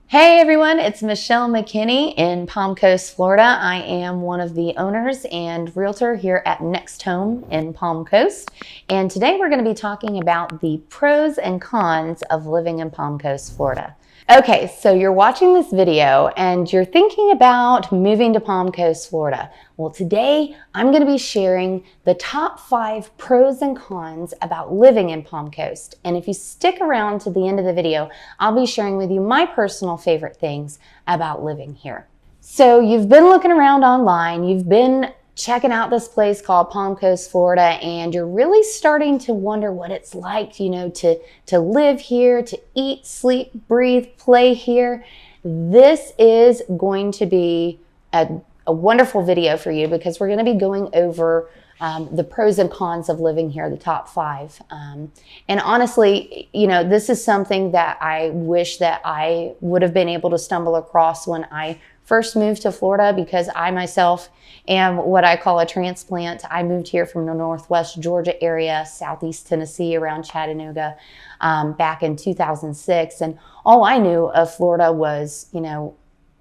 Hey everyone, it's Michelle McKinney in Palm Coast, Florida. I am one of the owners and realtor here at Next Home in Palm Coast. And today we're going to be talking about the pros and cons of living in Palm Coast, Florida. Okay, so you're watching this video and you're thinking about moving to Palm Coast, Florida. Well, today I'm going to be sharing the top 5 pros and cons about living in Palm Coast. And if you stick around to the end of the video, I'll be sharing with you my personal favorite things about living here. So you've been looking around online, you've been checking out this place called Palm Coast, Florida, and you're really starting to wonder what it's like, to live here, to eat, sleep, breathe, play here. This is going to be a wonderful video for you because we're going to be going over the pros and cons of living here, the top 5. And honestly, this is something that I wish that I would have been able to stumble across when I first moved to Florida, because I myself am what I call a transplant. I moved here from the Northwest Georgia area, Southeast Tennessee, around Chattanooga, back in 2006. And all I knew of Florida was,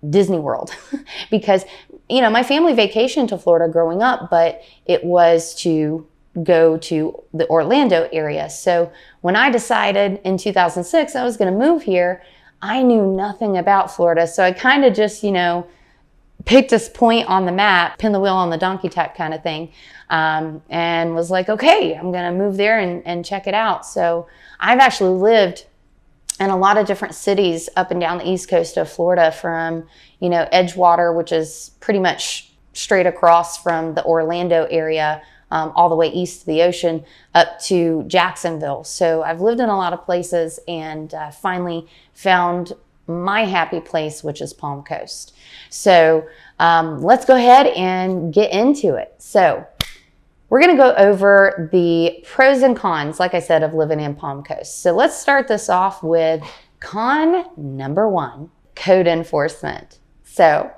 Disney World because, my family vacationed to Florida growing up, but it was to go to the Orlando area. So when I decided in 2006 I was going to move here, I knew nothing about Florida. So I kind of just, picked this point on the map, pin the wheel on the donkey type kind of thing, and was like, okay, I'm going to move there and check it out. So I've actually lived in a lot of different cities up and down the east coast of Florida, from, Edgewater, which is pretty much straight across from the Orlando area, all the way east to the ocean, up to Jacksonville. So I've lived in a lot of places and finally found my happy place, which is Palm Coast. So let's go ahead and get into it. So we're going to go over the pros and cons, like I said, of living in Palm Coast. So let's start this off with con number 1, code enforcement. So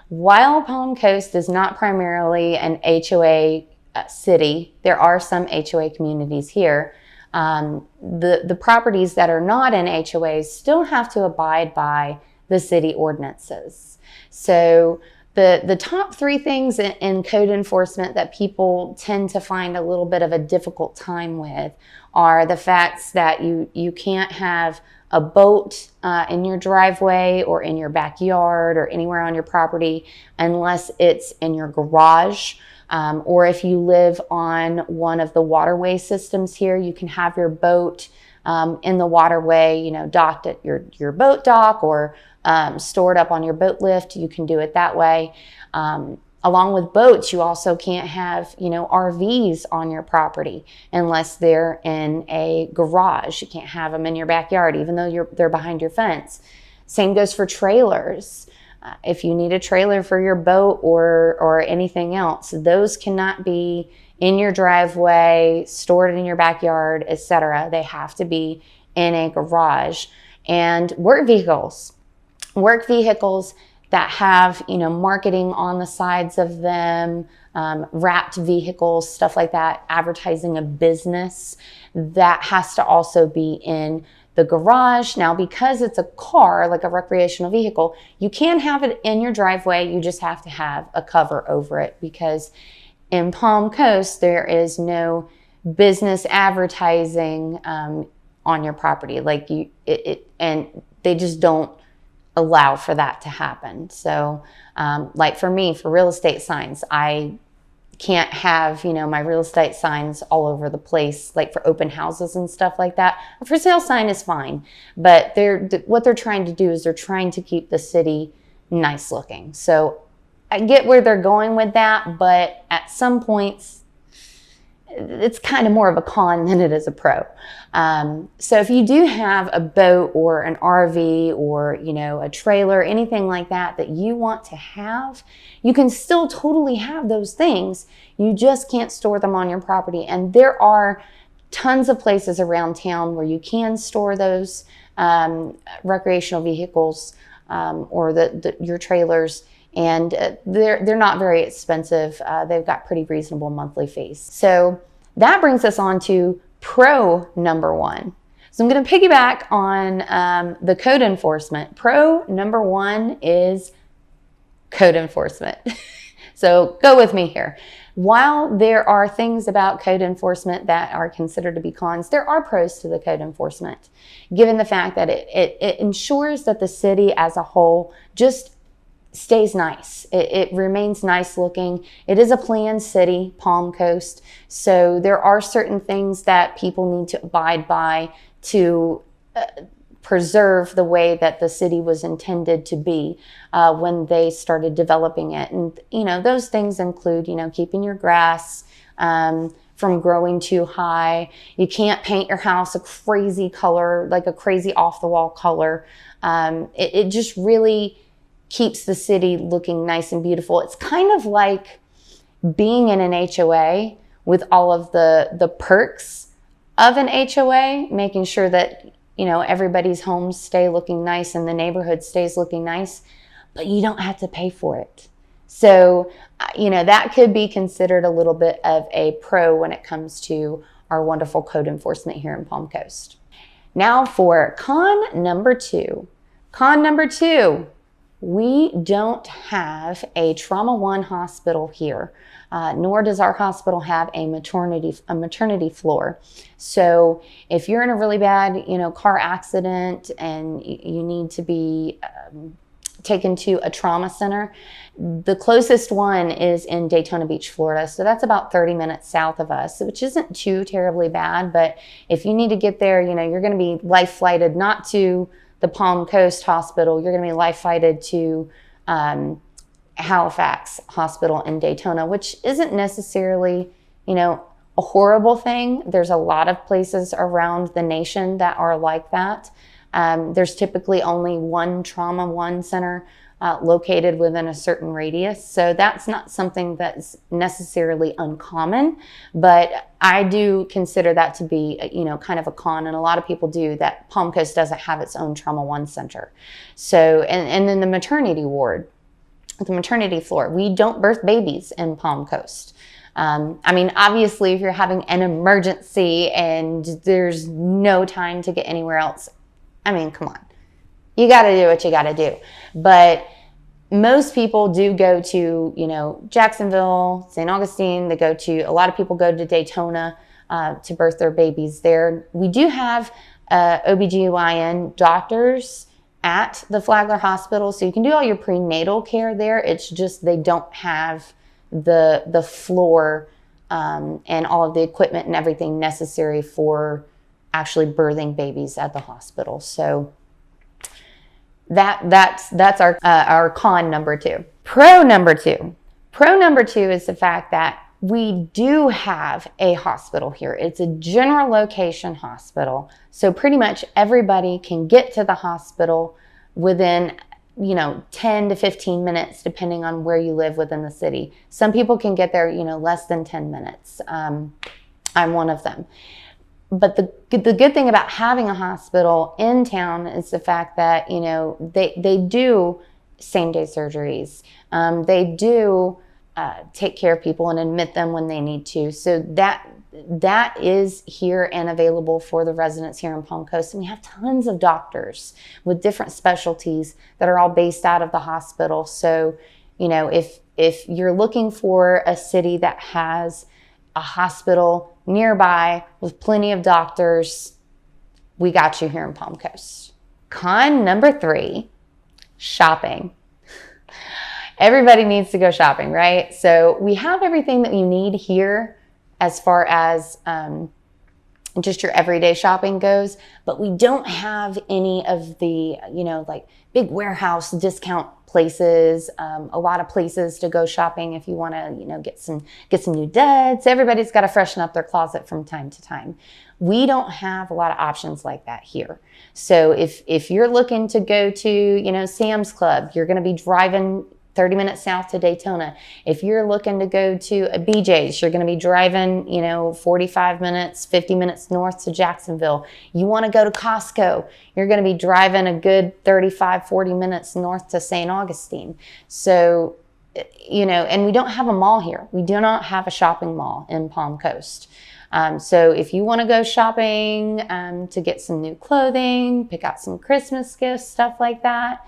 while Palm Coast is not primarily an HOA city, there are some HOA communities here. The properties that are not in HOAs still have to abide by the city ordinances. So the top 3 things in code enforcement that people tend to find a little bit of a difficult time with are the facts that you can't have a boat in your driveway or in your backyard or anywhere on your property unless it's in your garage. Or if you live on one of the waterway systems here, you can have your boat in the waterway, docked at your boat dock, or stored up on your boat lift. You can do it that way. Along with boats, you also can't have, RVs on your property unless they're in a garage. You can't have them in your backyard, even though they're behind your fence. Same goes for trailers. If you need a trailer for your boat or anything else, those cannot be in your driveway, stored in your backyard, etc. They have to be in a garage. And work vehicles that have, marketing on the sides of them, wrapped vehicles, stuff like that, advertising a business, that has to also be in the garage. Now, because it's a car, like a recreational vehicle, you can have it in your driveway. You just have to have a cover over it, because in Palm Coast, there is no business advertising on your property. And they just don't allow for that to happen. So, like for me, for real estate signs, I can't have, my real estate signs all over the place, like for open houses and stuff like that. A for sale sign is fine, but what they're trying to do is they're trying to keep the city nice looking. So I get where they're going with that, but at some points, it's kind of more of a con than it is a pro. So if you do have a boat or an RV or, a trailer, anything like that you want to have, you can still totally have those things. You just can't store them on your property. And there are tons of places around town where you can store those recreational vehicles or your trailers. And they're not very expensive. They've got pretty reasonable monthly fees. So that brings us on to pro number 1. So I'm going to piggyback on the code enforcement. Pro number one is code enforcement. So go with me here. While there are things about code enforcement that are considered to be cons, there are pros to the code enforcement, given the fact that it ensures that the city as a whole just stays nice. It remains nice looking. It is a planned city, Palm Coast. So there are certain things that people need to abide by to preserve the way that the city was intended to be when they started developing it. And, those things include, keeping your grass from growing too high. You can't paint your house a crazy color, like a crazy off-the-wall color. It just really keeps the city looking nice and beautiful. It's kind of like being in an HOA with all of the perks of an HOA, making sure that everybody's homes stay looking nice and the neighborhood stays looking nice, but you don't have to pay for it. So, that could be considered a little bit of a pro when it comes to our wonderful code enforcement here in Palm Coast. Now for con number two. Con number two, we don't have a Trauma One hospital here. Nor does our hospital have a maternity floor. So if you're in a really bad, car accident and you need to be taken to a trauma center, the closest one is in Daytona Beach, Florida. So that's about 30 minutes south of us, which isn't too terribly bad. But if you need to get there, you're going to be life flighted not to the Palm Coast Hospital. You're going to be life flighted to Halifax Hospital in Daytona, which isn't necessarily, a horrible thing. There's a lot of places around the nation that are like that. There's typically only one Trauma One center located within a certain radius. So that's not something that's necessarily uncommon, but I do consider that to be, kind of a con, and a lot of people do, that Palm Coast doesn't have its own Trauma One center. So, and then the maternity ward, the maternity floor. We don't birth babies in Palm Coast. Obviously, if you're having an emergency and there's no time to get anywhere else, come on. You got to do what you got to do. But most people do go to, Jacksonville, St. Augustine. A lot of people go to Daytona to birth their babies there. We do have OBGYN doctors at the Flagler Hospital, so you can do all your prenatal care there. It's just they don't have the floor and all of the equipment and everything necessary for actually birthing babies at the hospital. So that's our con number two. Pro number two is the fact that we do have a hospital here. It's a general location hospital. So pretty much everybody can get to the hospital within, 10 to 15 minutes, depending on where you live within the city. Some people can get there, less than 10 minutes. I'm one of them. But the good thing about having a hospital in town is the fact that, they do same-day surgeries. They do take care of people and admit them when they need to. So that is here and available for the residents here in Palm Coast. And we have tons of doctors with different specialties that are all based out of the hospital. So, if you're looking for a city that has a hospital nearby with plenty of doctors, we got you here in Palm Coast. Con number three, shopping. Everybody needs to go shopping, right? So we have everything that you need here as far as just your everyday shopping goes, but we don't have any of the, like big warehouse discount places, a lot of places to go shopping if you want to, get some new duds. Everybody's got to freshen up their closet from time to time. We don't have a lot of options like that here. So if you're looking to go to, Sam's Club, you're going to be driving 30 minutes south to Daytona. If you're looking to go to a BJ's, you're going to be driving, 45 minutes, 50 minutes north to Jacksonville. You want to go to Costco, you're going to be driving a good 35, 40 minutes north to St. Augustine. So, and we don't have a mall here. We do not have a shopping mall in Palm Coast. So if you want to go shopping to get some new clothing, pick out some Christmas gifts, stuff like that,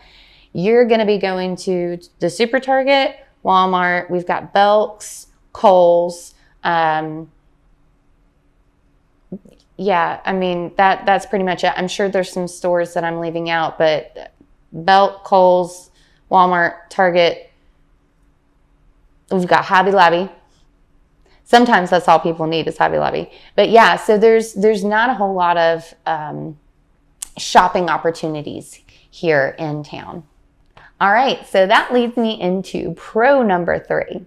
you're going to be going to the Super Target, Walmart. We've got Belk's, Kohl's. Yeah, I mean, that's pretty much it. I'm sure there's some stores that I'm leaving out, but Belk, Kohl's, Walmart, Target. We've got Hobby Lobby. Sometimes that's all people need is Hobby Lobby. But yeah, so there's not a whole lot of shopping opportunities here in town. All right, so that leads me into pro number 3.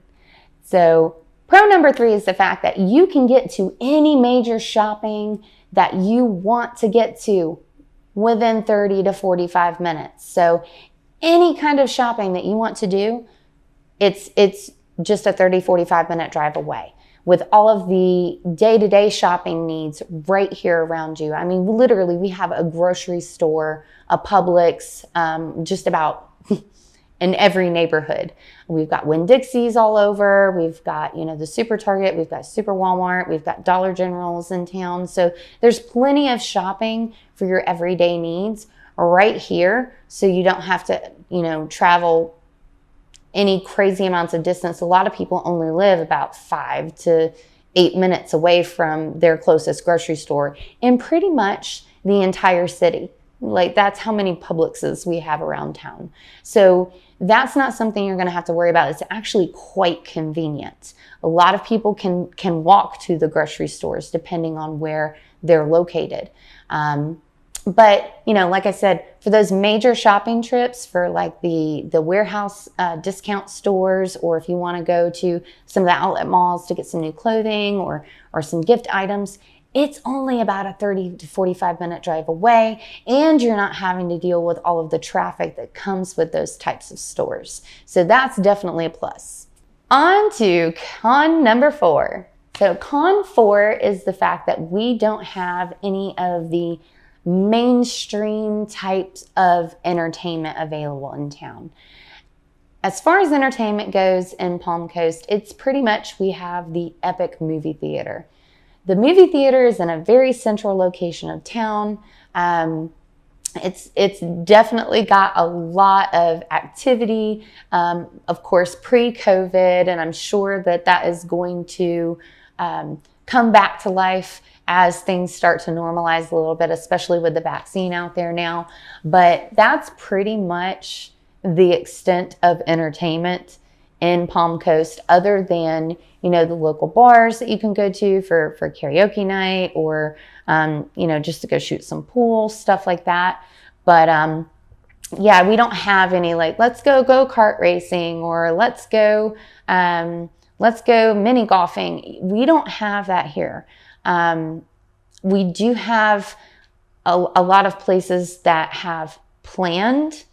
So pro number 3 is the fact that you can get to any major shopping that you want to get to within 30 to 45 minutes. So any kind of shopping that you want to do, it's just a 30, 45 minute drive away with all of the day-to-day shopping needs right here around you. I mean, literally, we have a grocery store, a Publix, just about in every neighborhood. We've got Winn-Dixie's all over. We've got, the Super Target. We've got Super Walmart. We've got Dollar Generals in town. So there's plenty of shopping for your everyday needs right here. So you don't have to, travel any crazy amounts of distance. A lot of people only live about 5 to 8 minutes away from their closest grocery store in pretty much the entire city. Like, that's how many Publixes we have around town. So that's not something you're going to have to worry about. It's actually quite convenient. A lot of people can walk to the grocery stores depending on where they're located. But, like I said, for those major shopping trips, for like the warehouse discount stores, or if you want to go to some of the outlet malls to get some new clothing or some gift items, it's only about a 30 to 45 minute drive away, and you're not having to deal with all of the traffic that comes with those types of stores. So that's definitely a plus. On to con number 4. So con 4 is the fact that we don't have any of the mainstream types of entertainment available in town. As far as entertainment goes in Palm Coast, it's pretty much we have the Epic movie theater. The movie theater is in a very central location of town. It's definitely got a lot of activity, of course, pre-COVID, and I'm sure that is going to come back to life as things start to normalize a little bit, especially with the vaccine out there now. But that's pretty much the extent of entertainment in Palm Coast, other than, the local bars that you can go to for karaoke night, or, just to go shoot some pool, stuff like that. But yeah, we don't have any like, let's go-kart racing, or let's go mini golfing. We don't have that here. We do have a lot of places that have planned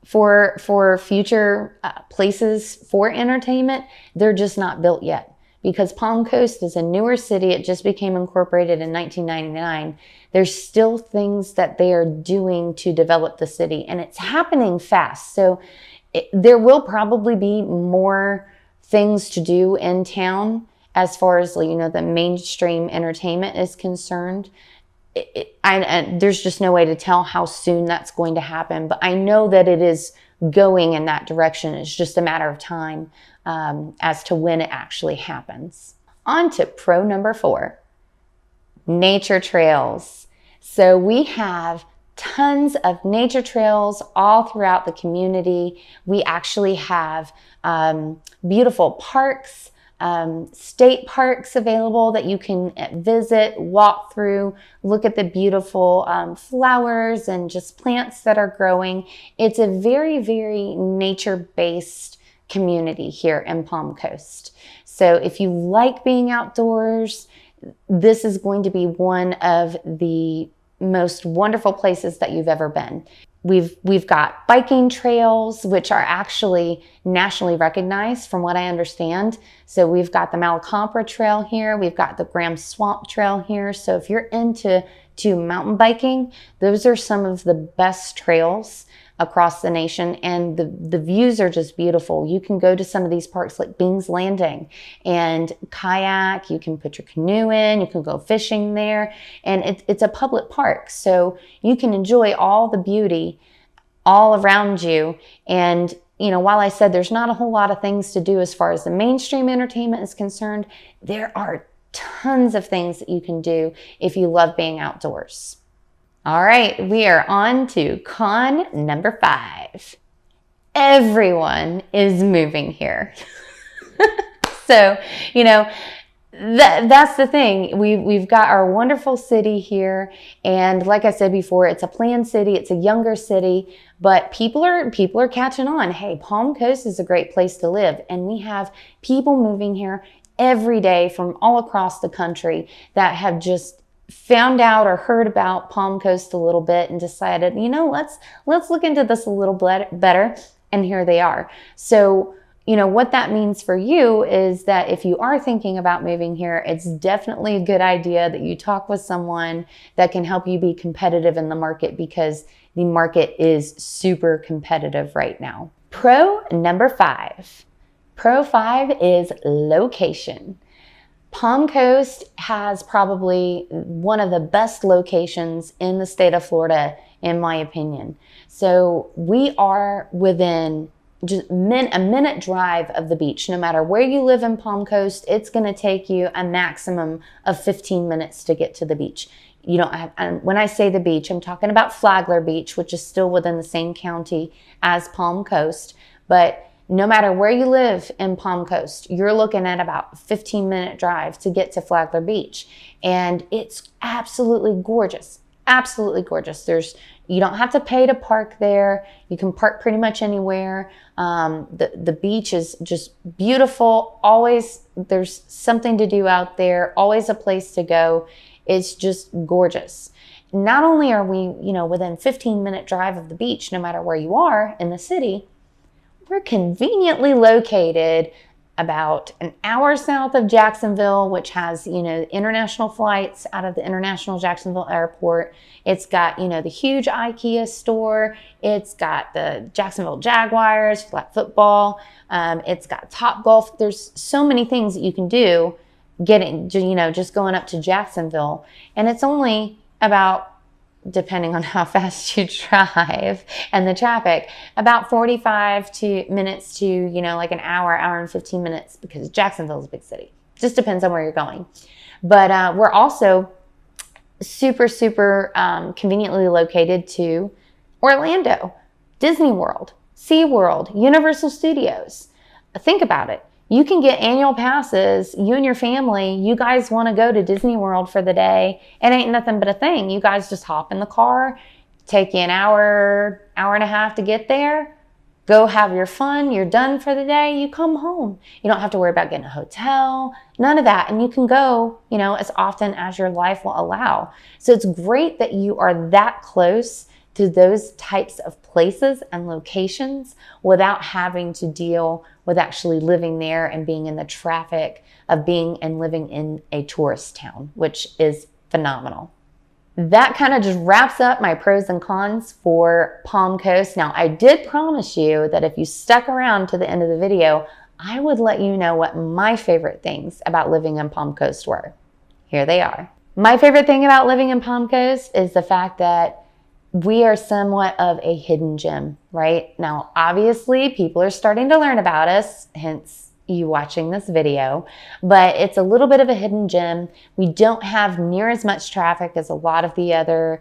for future places for entertainment. They're just not built yet, because Palm Coast is a newer city. It just became incorporated in 1999. There's still things that they are doing to develop the city, and it's happening fast. So there will probably be more things to do in town as far as, the mainstream entertainment is concerned. There's just no way to tell how soon that's going to happen, but I know that it is going in that direction. It's just a matter of time as to when it actually happens. On to pro number 4, nature trails. So we have tons of nature trails all throughout the community. We actually have beautiful parks, state parks available that you can visit, walk through, look at the beautiful flowers and just plants that are growing. It's a very, very nature-based community here in Palm Coast. So if you like being outdoors, this is going to be one of the most wonderful places that you've ever been. We've got biking trails, which are actually nationally recognized from what I understand. So we've got the Malacompra Trail here. We've got the Graham Swamp Trail here. So if you're into mountain biking, those are some of the best trails across the nation, and the views are just beautiful. You can go to some of these parks like Bing's Landing and kayak. You can put your canoe in. You can go fishing there, and it's a public park, so you can enjoy all the beauty all around you. And while I said there's not a whole lot of things to do as far as the mainstream entertainment is concerned, there are tons of things that you can do if you love being outdoors. All right, we are on to con number 5. Everyone is moving here. So, that's the thing. We've got our wonderful city here, and like I said before, it's a planned city. It's a younger city, but people are catching on. Hey, Palm Coast is a great place to live, and we have people moving here every day from all across the country that have just found out or heard about Palm Coast a little bit and decided, let's look into this a little better, and here they are. So, what that means for you is that if you are thinking about moving here, it's definitely a good idea that you talk with someone that can help you be competitive in the market, because the market is super competitive right now. Pro number 5. Pro 5 is location. Palm Coast has probably one of the best locations in the state of Florida, in my opinion. So we are within just a minute drive of the beach. No matter where you live in Palm Coast, it's going to take you a maximum of 15 minutes to get to the beach. You don't have, and when I say the beach, I'm talking about Flagler Beach, which is still within the same county as Palm Coast. But no matter where you live in Palm Coast, you're looking at about a 15-minute drive to get to Flagler Beach. And it's absolutely gorgeous. Absolutely gorgeous. You don't have to pay to park there. You can park pretty much anywhere. The beach is just beautiful. Always there's something to do out there. Always a place to go. It's just gorgeous. Not only are we, within 15-minute drive of the beach, no matter where you are in the city, we're conveniently located about an hour south of Jacksonville, which has, international flights out of the International Jacksonville Airport. It's got, the huge IKEA store. It's got the Jacksonville Jaguars, flag football. It's got Topgolf. There's so many things that you can do just going up to Jacksonville. And it's only about, depending on how fast you drive and the traffic, about 45 minutes to, like an hour and 15 minutes, because Jacksonville is a big city. Just depends on where you're going. But we're also super, super conveniently located to Orlando, Disney World, SeaWorld, Universal Studios. Think about it. You can get annual passes. You and your family, you guys want to go to Disney World for the day. It ain't nothing but a thing. You guys just hop in the car, take you an hour and a half to get there, go have your fun. You're done for the day. You come home. You don't have to worry about getting a hotel, none of that. And you can go, as often as your life will allow. So it's great that you are that close to those types of places and locations without having to deal with actually living there and being in the traffic of being and living in a tourist town, which is phenomenal. That kind of just wraps up my pros and cons for Palm Coast. Now, I did promise you that if you stuck around to the end of the video, I would let you know what my favorite things about living in Palm Coast were. Here they are. My favorite thing about living in Palm Coast is the fact that we are somewhat of a hidden gem, right? Now, obviously, people are starting to learn about us, hence you watching this video, but it's a little bit of a hidden gem. We don't have near as much traffic as a lot of the other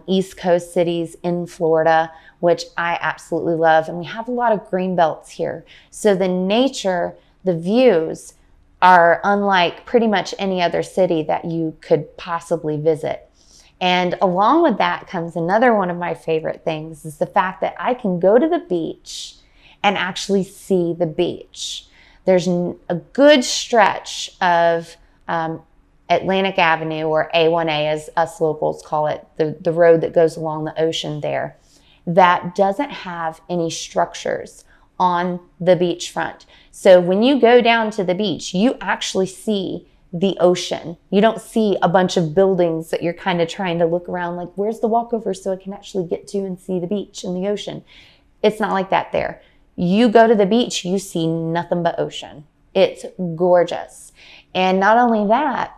East Coast cities in Florida, which I absolutely love. And we have a lot of green belts here. So the nature, the views are unlike pretty much any other city that you could possibly visit. And along with that comes another one of my favorite things, is the fact that I can go to the beach and actually see the beach. There's a good stretch of Atlantic Avenue, or A1A as us locals call it, the road that goes along the ocean there, that doesn't have any structures on the beachfront. So when you go down to the beach, you actually see the ocean. You don't see a bunch of buildings that you're kind of trying to look around like, where's the walkover so I can actually get to and see the beach and the ocean? It's not like that there. You go to the beach, you see nothing but ocean. It's gorgeous. And not only that,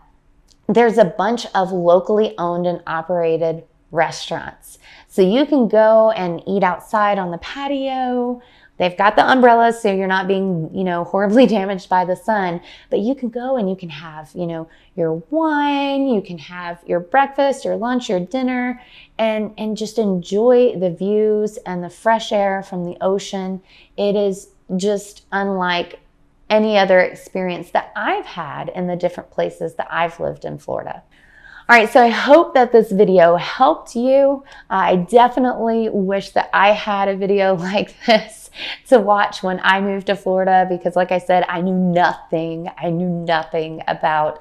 there's a bunch of locally owned and operated restaurants. So you can go and eat outside on the patio. They've got the umbrellas so you're not being, horribly damaged by the sun, but you can go and you can have, your wine, you can have your breakfast, your lunch, your dinner, and just enjoy the views and the fresh air from the ocean. It is just unlike any other experience that I've had in the different places that I've lived in Florida. All right, so I hope that this video helped you. I definitely wish that I had a video like this to watch when I moved to Florida because, like I said, I knew nothing. I knew nothing about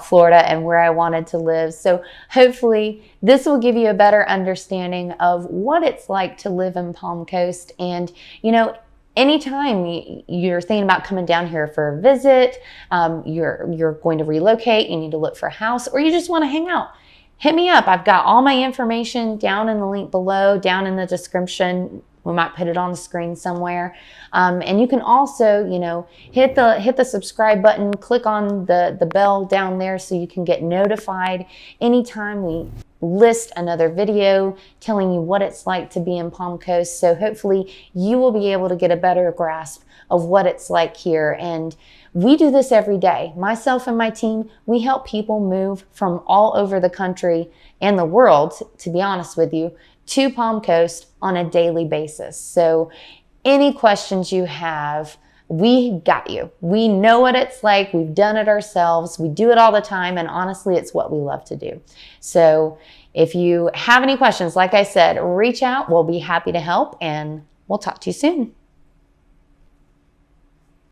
Florida and where I wanted to live. So hopefully this will give you a better understanding of what it's like to live in Palm Coast. And, anytime you're thinking about coming down here for a visit, you're going to relocate, you need to look for a house, or you just want to hang out, hit me up. I've got all my information down in the link below, down in the description. We might put it on the screen somewhere. And you can also, hit the subscribe button, click on the bell down there so you can get notified anytime we list another video telling you what it's like to be in Palm Coast. So hopefully you will be able to get a better grasp of what it's like here. And we do this every day. Myself and my team, we help people move from all over the country and the world, to be honest with you, to Palm Coast on a daily basis. So any questions you have, we got you. We know what it's like. We've done it ourselves. We do it all the time. And honestly, it's what we love to do. So if you have any questions, like I said, reach out. We'll be happy to help, and we'll talk to you soon.